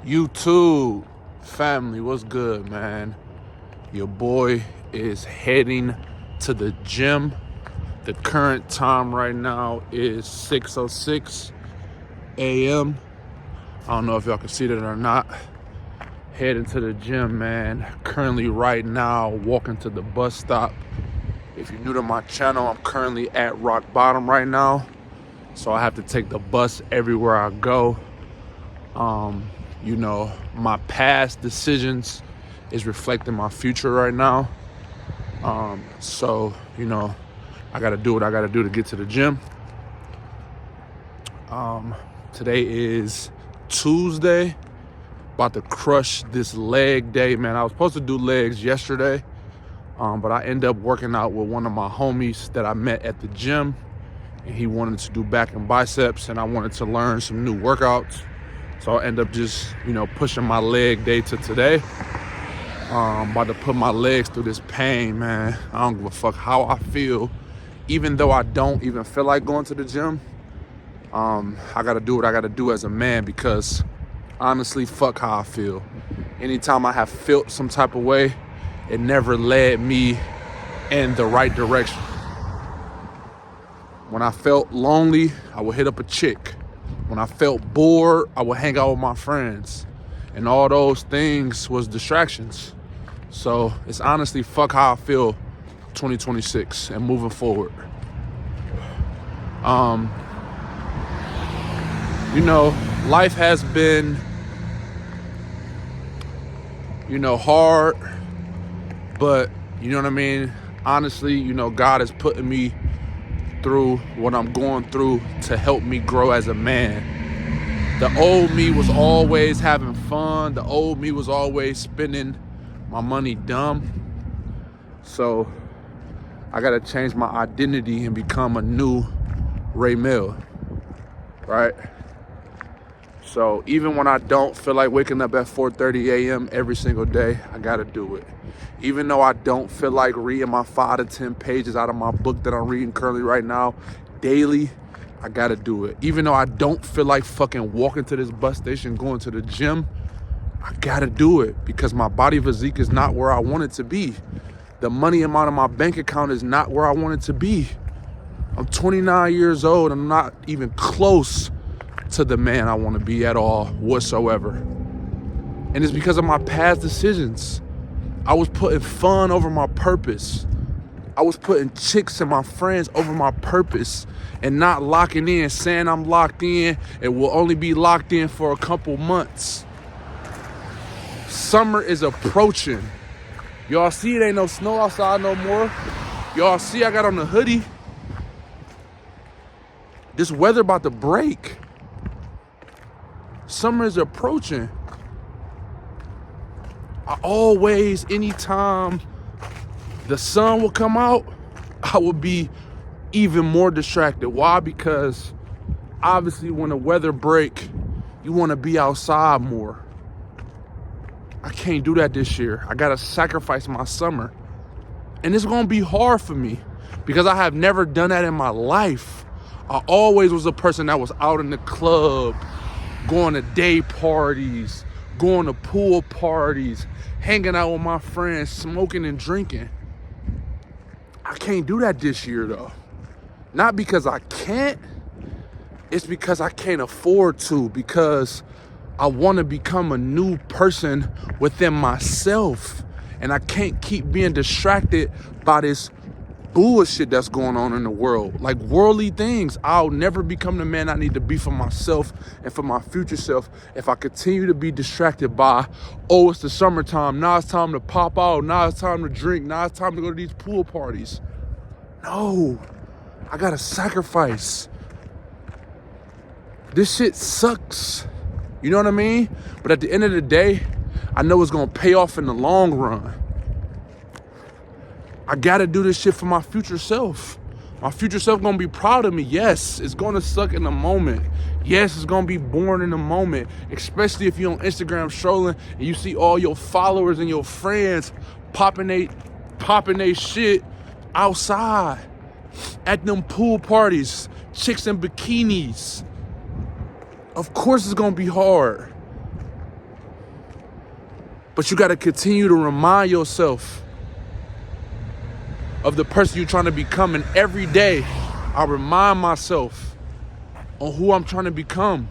YouTube family, what's good, man? Your boy is heading to the gym. The current time right now is 6:06 a.m. I don't know if y'all can see that or not. Heading to the gym, man. Currently right now walking to the bus stop. If you're new to my channel, I'm currently at rock bottom right now. So I have to take the bus everywhere I go. My past decisions is reflecting my future right now. I gotta do what I gotta do to get to the gym. Today is Tuesday. About to crush this leg day, man. I was supposed to do legs yesterday, but I ended up working out with one of my homies that I met at the gym, and he wanted to do back and biceps, and I wanted to learn some new workouts. So I end up just, pushing my leg day to today. About to put my legs through this pain, man. I don't give a fuck how I feel. Even though I don't even feel like going to the gym, I gotta do what I gotta do as a man, because honestly, fuck how I feel. Anytime I have felt some type of way, it never led me in the right direction. When I felt lonely, I would hit up a chick. When I felt bored, I would hang out with my friends. And all those things was distractions. So it's honestly fuck how I feel 2026 and moving forward. Life has been, hard, but you know what I mean? Honestly, God is putting me through what I'm going through to help me grow as a man. The old me was always having fun. The old me was always spending my money dumb. So I gotta change my identity and become a new Ray Mill, right? So even when I don't feel like waking up at 4:30 a.m. every single day, I gotta do it. Even though I don't feel like reading my 5 to 10 pages out of my book that I'm reading currently right now daily, I gotta do it. Even though I don't feel like fucking walking to this bus station, going to the gym, I gotta do it, because my body physique is not where I want it to be. The money amount of my bank account is not where I want it to be. I'm 29 years old. I'm not even close to the man I want to be at all whatsoever. And it's because of my past decisions. I was putting fun over my purpose. I was putting chicks and my friends over my purpose, and not locking in, saying I'm locked in and will only be locked in for a couple months. Summer is approaching. Y'all see it ain't no snow outside no more. Y'all see I got on the hoodie. This weather about to break. Summer is approaching. Anytime the sun will come out, I will be even more distracted. Why? Because obviously when the weather break, you want to be outside more. I can't do that this year. I gotta sacrifice my summer. And it's gonna be hard for me, because I have never done that in my life. I always was a person that was out in the club, going to day parties, going to pool parties, hanging out with my friends, smoking and drinking. I can't do that this year though. Not because I can't, it's because I can't afford to, because I want to become a new person within myself. And I can't keep being distracted by this bullshit that's going on in the world. Like worldly things. I'll never become the man I need to be for myself and for my future self if I continue to be distracted by, oh, it's the summertime, now it's time to pop out, now it's time to drink, now it's time to go to these pool parties. No, I gotta sacrifice. This shit sucks. You know what I mean? But at the end of the day, I know it's gonna pay off in the long run. I gotta do this shit for my future self. My future self gonna be proud of me. Yes, it's gonna suck in the moment. Yes, it's gonna be boring in the moment, especially if you're on Instagram strolling and you see all your followers and your friends popping they shit outside at them pool parties, chicks in bikinis. Of course it's gonna be hard. But you got to continue to remind yourself of the person you're trying to become. And every day, I remind myself on who I'm trying to become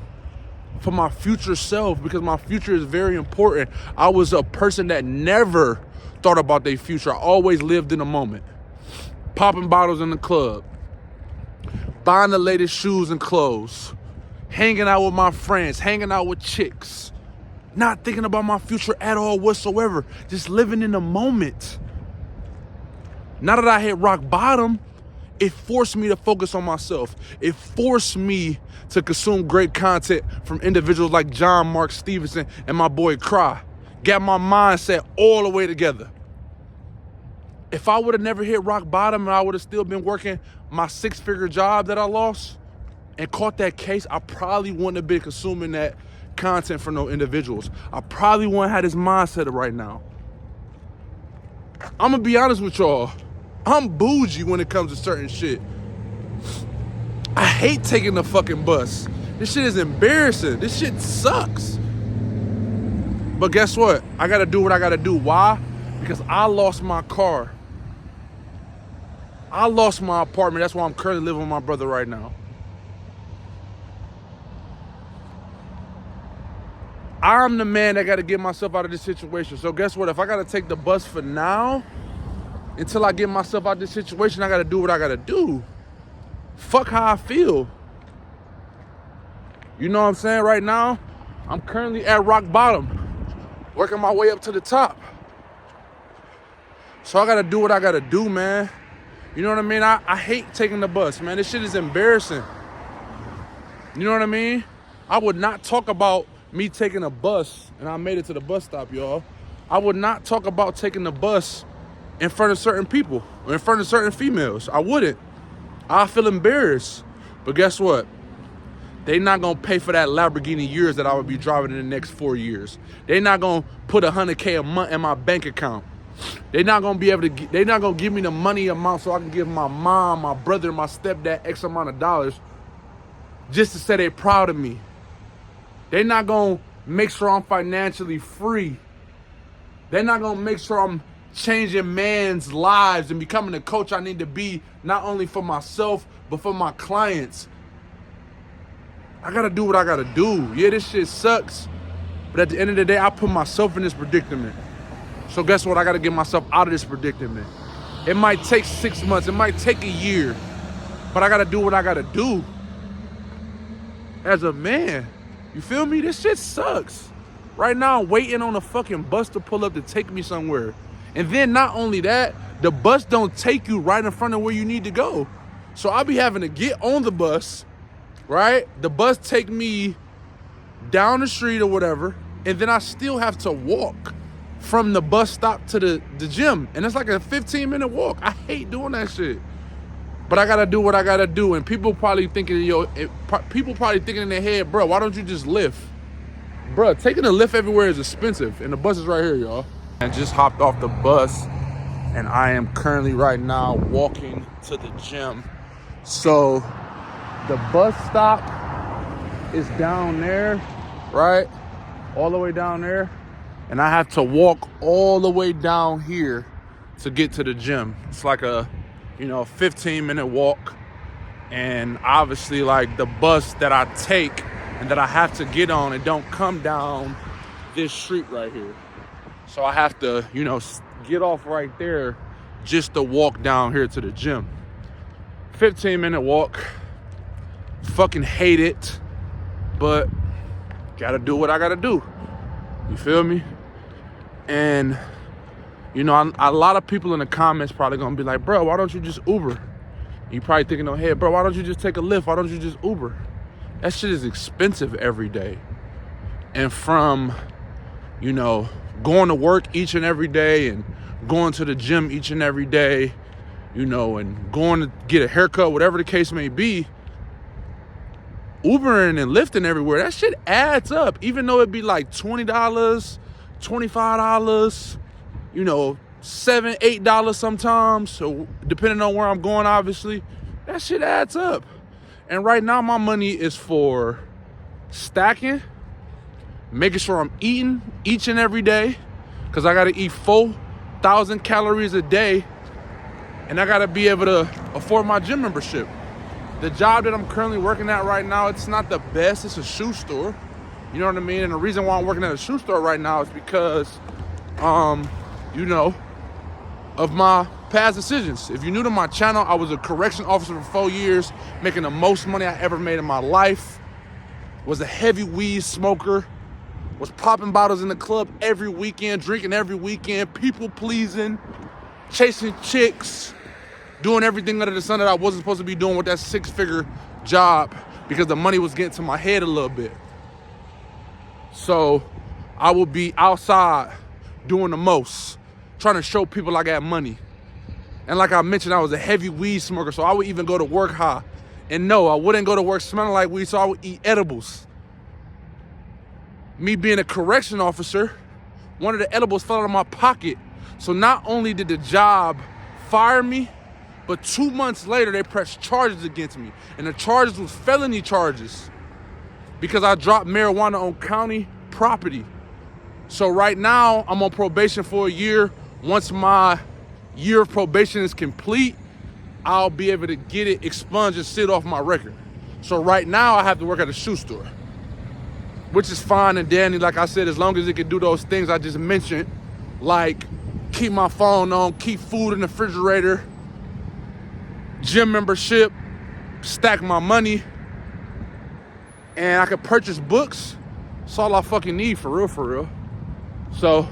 for my future self, because my future is very important. I was a person that never thought about their future. I always lived in the moment. Popping bottles in the club, buying the latest shoes and clothes, hanging out with my friends, hanging out with chicks, not thinking about my future at all whatsoever, just living in the moment. Now that I hit rock bottom, it forced me to focus on myself. It forced me to consume great content from individuals like John Mark Stevenson and my boy Cry. Got my mindset all the way together. If I would have never hit rock bottom and I would have still been working my 6-figure job that I lost and caught that case, I probably wouldn't have been consuming that content from no individuals. I probably wouldn't have this mindset right now. I'm gonna be honest with y'all. I'm bougie when it comes to certain shit. I hate taking the fucking bus. This shit is embarrassing. This shit sucks. But guess what? I gotta do what I gotta do. Why? Because I lost my car. I lost my apartment. That's why I'm currently living with my brother right now. I'm the man that gotta get myself out of this situation. So guess what? If I gotta take the bus for now, until I get myself out of this situation, I gotta do what I gotta do. Fuck how I feel. You know what I'm saying? Right now, I'm currently at rock bottom, working my way up to the top. So I gotta do what I gotta do, man. You know what I mean? I hate taking the bus, man. This shit is embarrassing. You know what I mean? I would not talk about me taking a bus, and I made it to the bus stop, y'all. I would not talk about taking the bus in front of certain people or in front of certain females. I wouldn't. I feel embarrassed. But guess what? They not gonna pay for that Lamborghini years that I would be driving in the next 4 years. They not gonna put $100K a month in my bank account. They not gonna be able to. They not gonna give me the money amount so I can give my mom, my brother, and my stepdad X amount of dollars just to say they're proud of me. They not gonna make sure I'm financially free. They're not gonna make sure I'm changing man's lives and becoming the coach I need to be, not only for myself, but for my clients. I gotta do what I gotta do. Yeah, this shit sucks, but at the end of the day, I put myself in this predicament. So guess what? I gotta get myself out of this predicament. It might take 6 months, it might take a year, but I gotta do what I gotta do as a man. You feel me? This shit sucks. Right now, I'm waiting on a fucking bus to pull up to take me somewhere. And then not only that, the bus don't take you right in front of where you need to go. So I'll be having to get on the bus, right? The bus take me down the street or whatever, and then I still have to walk from the bus stop to the gym. And it's like a 15-minute walk. I hate doing that shit. But I gotta do what I gotta do. And people probably thinking, people probably thinking in their head, bro, why don't you just lift? Bro, taking a lift everywhere is expensive. And the bus is right here, y'all. I just hopped off the bus, and I am currently right now walking to the gym. So the bus stop is down there, right? All the way down there. And I have to walk all the way down here to get to the gym. It's like a 15-minute walk. And obviously, like, the bus that I take and that I have to get on, it don't come down this street right here. So I have to, get off right there just to walk down here to the gym. 15-minute walk. Fucking hate it, but gotta do what I gotta do. You feel me? And a lot of people in the comments probably gonna be like, bro, why don't you just Uber? You probably thinking in your head, bro, why don't you just take a Lyft? Why don't you just Uber? That shit is expensive every day. And from, going to work each and every day and going to the gym each and every day, and going to get a haircut, whatever the case may be, Ubering and Lyfting everywhere, that shit adds up. Even though it'd be like $20, $25, $7, $8 sometimes. So depending on where I'm going, obviously, that shit adds up. And right now my money is for stacking, making sure I'm eating each and every day, because I got to eat 4,000 calories a day, and I got to be able to afford my gym membership. The job that I'm currently working at right now, it's not the best. It's a shoe store. You know what I mean? And the reason why I'm working at a shoe store right now is because, you know, of my past decisions. If you're new to my channel, I was a correction officer for 4 years, making the most money I ever made in my life. Was a heavy weed smoker. Was popping bottles in the club every weekend, drinking every weekend, people pleasing, chasing chicks, doing everything under the sun that I wasn't supposed to be doing with that 6-figure job because the money was getting to my head a little bit. So I would be outside doing the most, trying to show people I got money. And like I mentioned, I was a heavy weed smoker, so I would even go to work high. And no, I wouldn't go to work smelling like weed, so I would eat edibles. Me being a correction officer, one of the edibles fell out of my pocket. So not only did the job fire me, but 2 months later, they pressed charges against me. And the charges was felony charges because I dropped marijuana on county property. So right now, I'm on probation for a year. Once my year of probation is complete, I'll be able to get it expunged and sit off my record. So right now, I have to work at a shoe store, which is fine and dandy, like I said, as long as it can do those things I just mentioned, like keep my phone on, keep food in the refrigerator, gym membership, stack my money, and I can purchase books. That's all I fucking need, for real, for real. So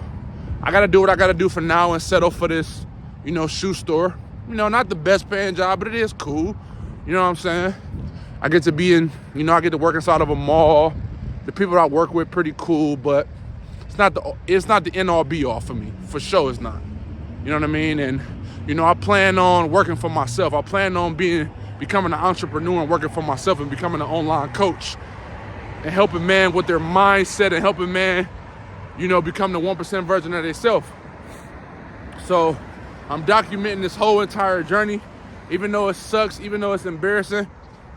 I gotta do what I gotta do for now and settle for this, you know, shoe store. You know, not the best paying job, but it is cool. You know what I'm saying? I get to be in, you know, I get to work inside of a mall. The people I work with pretty cool, but it's not the end all be all for me. For sure it's not. You know what I mean? And you know, I plan on working for myself. I plan on becoming an entrepreneur and working for myself and becoming an online coach and helping man with their mindset and helping man, you know, become the 1% version of themselves. So I'm documenting this whole entire journey, even though it sucks, even though it's embarrassing.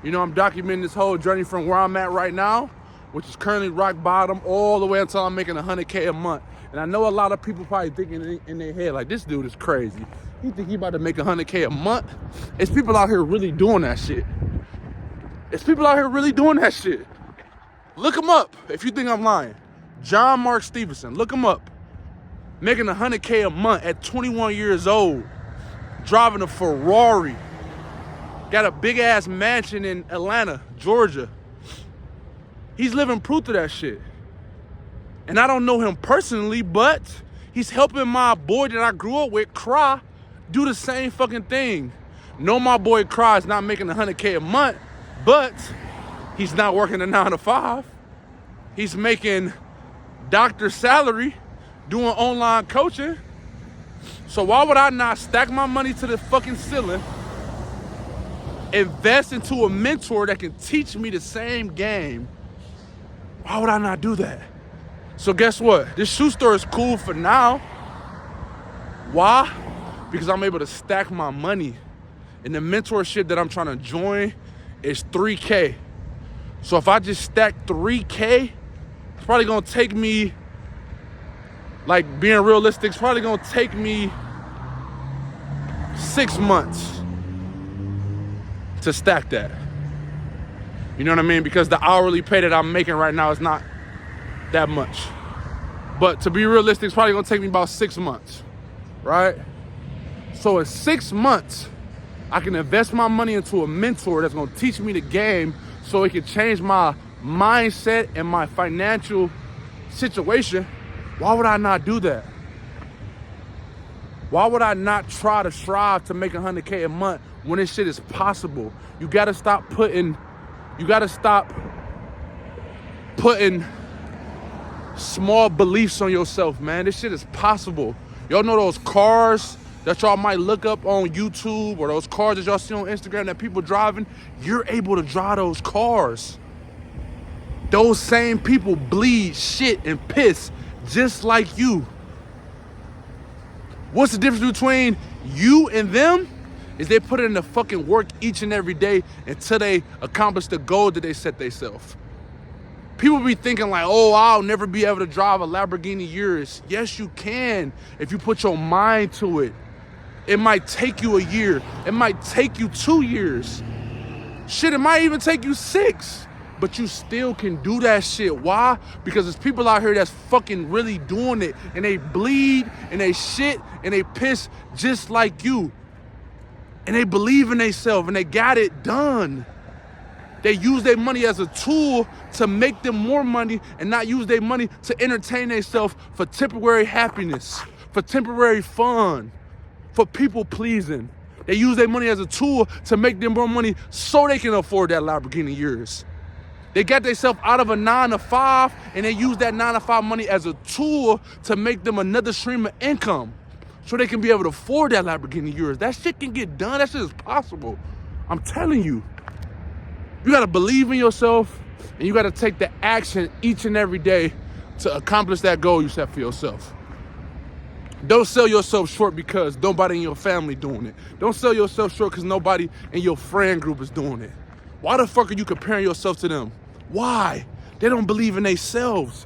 You know, I'm documenting this whole journey from where I'm at right now, which is currently rock bottom, all the way until I'm making $100K a month. And I know a lot of people probably thinking in their head, like, this dude is crazy. You think he about to make $100K a month? It's people out here really doing that shit. It's people out here really doing that shit. Look him up if you think I'm lying. John Mark Stevenson, look him up. Making $100K a month at 21 years old. Driving a Ferrari. Got a big ass mansion in Atlanta, Georgia. He's living proof of that shit. And I don't know him personally, but he's helping my boy that I grew up with, Cry, do the same fucking thing. No, my boy Cry is not making $100K a month, but he's not working a 9 to 5. He's making doctor salary, doing online coaching. So why would I not stack my money to the fucking ceiling, invest into a mentor that can teach me the same game? Why would I not do that? So guess what? This shoe store is cool for now. Why? Because I'm able to stack my money. And the mentorship that I'm trying to join is $3K. So if I just stack $3K, it's probably gonna take me, like being realistic, it's probably gonna take me 6 months to stack that. You know what I mean? Because the hourly pay that I'm making right now is not that much. But to be realistic, it's probably gonna take me about 6 months, right? So in 6 months, I can invest my money into a mentor that's gonna teach me the game so it can change my mindset and my financial situation. Why would I not do that? Why would I not try to strive to make $100K a month when this shit is possible? You gotta stop putting small beliefs on yourself, man. This shit is possible. Y'all know those cars that y'all might look up on YouTube, or those cars that y'all see on Instagram that people driving? You're able to drive those cars. Those same people bleed, shit, and piss just like you. What's the difference between you and them? Is they put in the fucking work each and every day until they accomplish the goal that they set themselves. People be thinking like, oh, I'll never be able to drive a Lamborghini Urus. Yes, you can if you put your mind to it. It might take you a year. It might take you 2 years. Shit, it might even take you 6. But you still can do that shit. Why? Because there's people out here that's fucking really doing it. And they bleed, and they shit, and they piss just like you. And they believe in themselves, and they got it done. They use their money as a tool to make them more money and not use their money to entertain themselves for temporary happiness, for temporary fun, for people pleasing. They use their money as a tool to make them more money so they can afford that Lamborghini Urus. They got themselves out of a 9 to 5 and they use that 9 to 5 money as a tool to make them another stream of income so they can be able to afford that Lamborghini Urus. That shit can get done. That shit is possible. I'm telling you. You gotta believe in yourself and you gotta take the action each and every day to accomplish that goal you set for yourself. Don't sell yourself short because nobody in your family doing it. Don't sell yourself short because nobody in your friend group is doing it. Why the fuck are you comparing yourself to them? Why? They don't believe in themselves.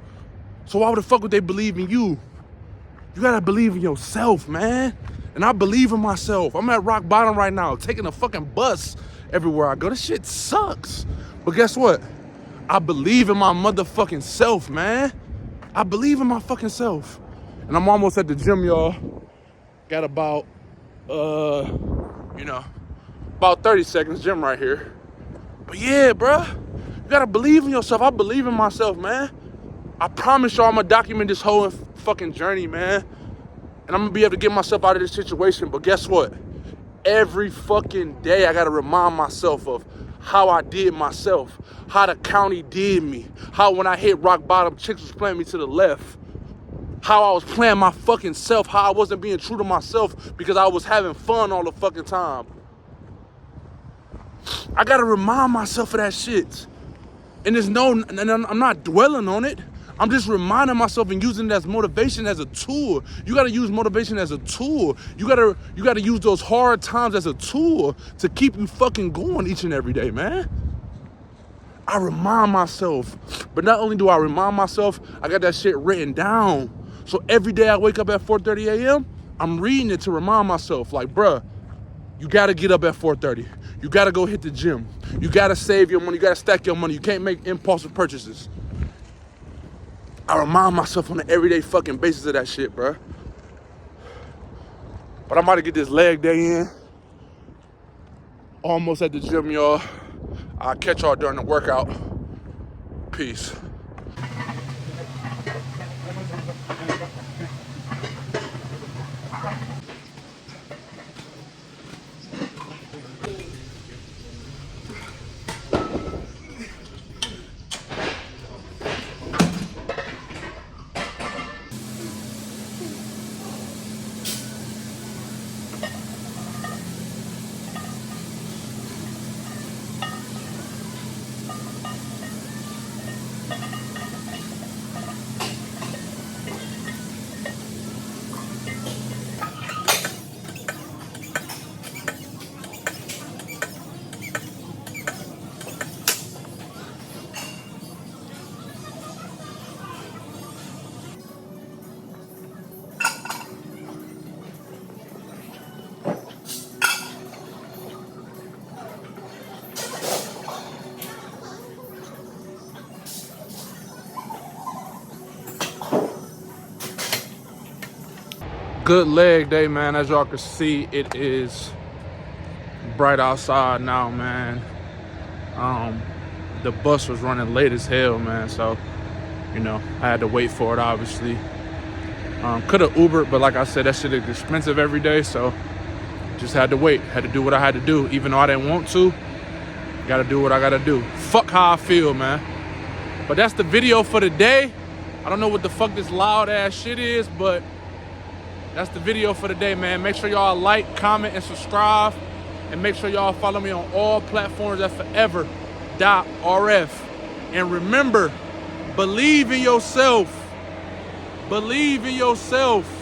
So why the fuck would they believe in you? You gotta believe in yourself, man. And I believe in myself. I'm at rock bottom right now, taking a fucking bus everywhere I go. This shit sucks. But guess what? I believe in my motherfucking self, man. I believe in my fucking self. And I'm almost at the gym, y'all. Got about, about 30 seconds, gym right here. But yeah, bruh, you gotta believe in yourself. I believe in myself, man. I promise y'all I'm gonna document this whole fucking journey, man. And I'm gonna be able to get myself out of this situation. But guess what? Every fucking day I gotta remind myself of how I did myself, how the county did me, how when I hit rock bottom, chicks was playing me to the left, how I was playing my fucking self, how I wasn't being true to myself because I was having fun all the fucking time. I gotta remind myself of that shit. And I'm not dwelling on it. I'm just reminding myself and using it as motivation as a tool. You gotta use motivation as a tool. You gotta use those hard times as a tool to keep you fucking going each and every day, man. I remind myself. But not only do I remind myself, I got that shit written down. So every day I wake up at 4:30 a.m., I'm reading it to remind myself, like, bruh, you gotta get up at 4:30. You gotta go hit the gym. You gotta save your money. You gotta stack your money. You can't make impulsive purchases. I remind myself on an everyday fucking basis of that shit, bruh. But I'm about to get this leg day in. Almost at the gym, y'all. I'll catch y'all during the workout. Peace. Good leg day, man. As y'all can see, it is bright outside now, man. The bus was running late as hell, man. So, I had to wait for it, obviously. Could have Ubered, but like I said, that shit is expensive every day. So, just had to wait. Had to do what I had to do. Even though I didn't want to, gotta do what I gotta do. Fuck how I feel, man. But that's the video for the day. I don't know what the fuck this loud ass shit is, but that's the video for the day, man. Make sure y'all like, comment, and subscribe. And make sure y'all follow me on all platforms at forever.rf. And remember, believe in yourself. Believe in yourself.